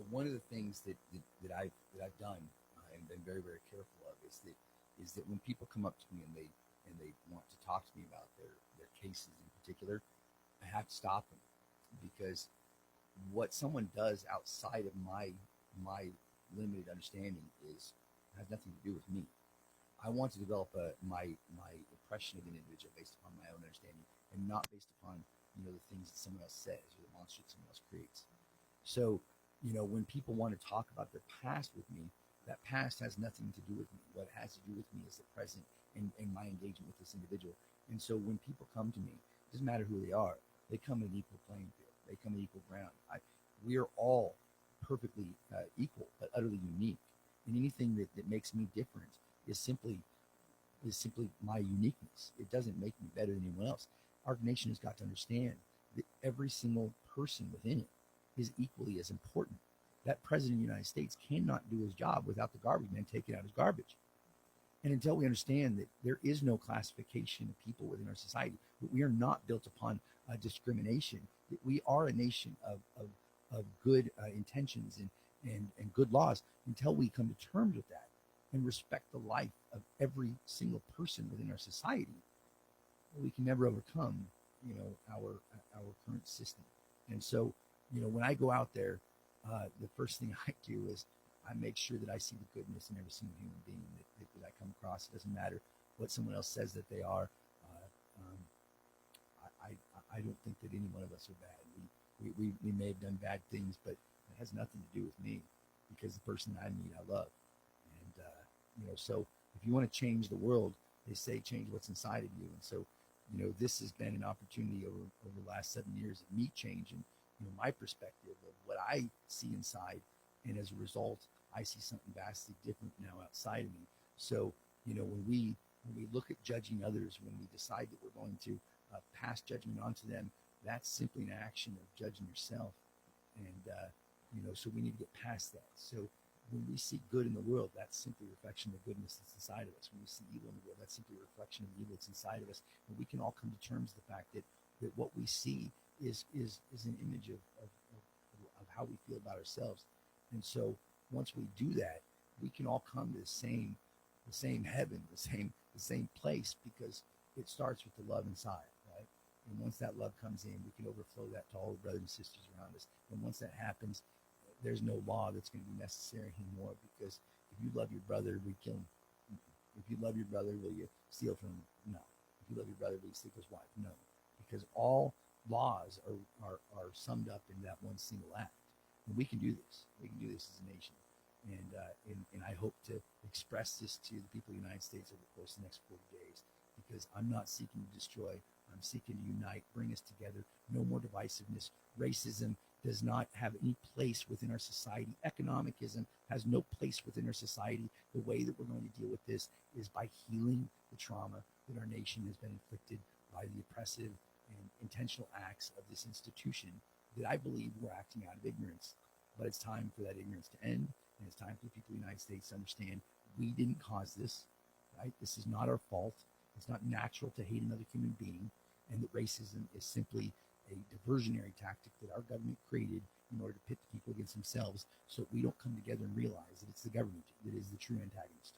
one of the things that I've done and been very very careful of is that when people come up to me and they want to talk to me about their cases in particular, I have to stop them because what someone does outside of my limited understanding is has nothing to do with me. I want to develop my impression of an individual based upon my own understanding and not based upon the things that someone else says or the monster that someone else creates. So when people want to talk about their past with me, that past has nothing to do with me. What has to do with me is the present and my engagement with this individual. And so when people come to me, it doesn't matter who they are, they come in an equal playing field. They come in equal ground. We are all perfectly equal, but utterly unique. And anything that makes me different is simply my uniqueness. It doesn't make me better than anyone else. Our nation has got to understand that every single person within it is equally as important. That president of the United States cannot do his job without the garbage man taking out his garbage. And until we understand that there is no classification of people within our society, that we are not built upon discrimination, that we are a nation of good intentions and good laws, until we come to terms with that and respect the life of every single person within our society, we can never overcome, our current system. And so, when I go out there, the first thing I do is I make sure that I see the goodness in every single human being that I come across. It doesn't matter what someone else says that they are. Uh, um, I don't think that any one of us are bad. We may have done bad things, but it has nothing to do with me because the person I meet, I love. And, so if you want to change the world, they say change what's inside of you. And so, this has been an opportunity over the last 7 years of me changing, my perspective of what I see inside. And as a result, I see something vastly different now outside of me. So, when we look at judging others, when we decide that we're going to pass judgment onto them, that's simply an action of judging yourself. And, so we need to get past that. So when we see good in the world, that's simply a reflection of the goodness that's inside of us. When we see evil in the world, that's simply a reflection of the evil that's inside of us. And we can all come to terms with the fact that what we see is an image of how we feel about ourselves. And so once we do that, we can all come to the same heaven, the same place, because it starts with the love inside, right? And once that love comes in, we can overflow that to all the brothers and sisters around us. And once that happens, there's no law that's going to be necessary anymore, because if you love your brother, we kill him. If you love your brother, will you steal from him? No. If you love your brother, will you sleep with his wife? No. Because all laws are summed up in that one single act. And we can do this. We can do this as a nation. And I hope to express this to the people of the United States over the course of the next 40 days, because I'm not seeking to destroy. I'm seeking to unite, bring us together. No more divisiveness. Racism does not have any place within our society. Economicism has no place within our society. The way that we're going to deal with this is by healing the trauma that our nation has been inflicted by the oppressive and intentional acts of this institution that I believe we're acting out of ignorance. But it's time for that ignorance to end, and it's time for the people of the United States to understand we didn't cause this, right? This is not our fault. It's not natural to hate another human being, and that racism is simply a diversionary tactic that our government created in order to pit the people against themselves, so that we don't come together and realize that it's the government that is the true antagonist.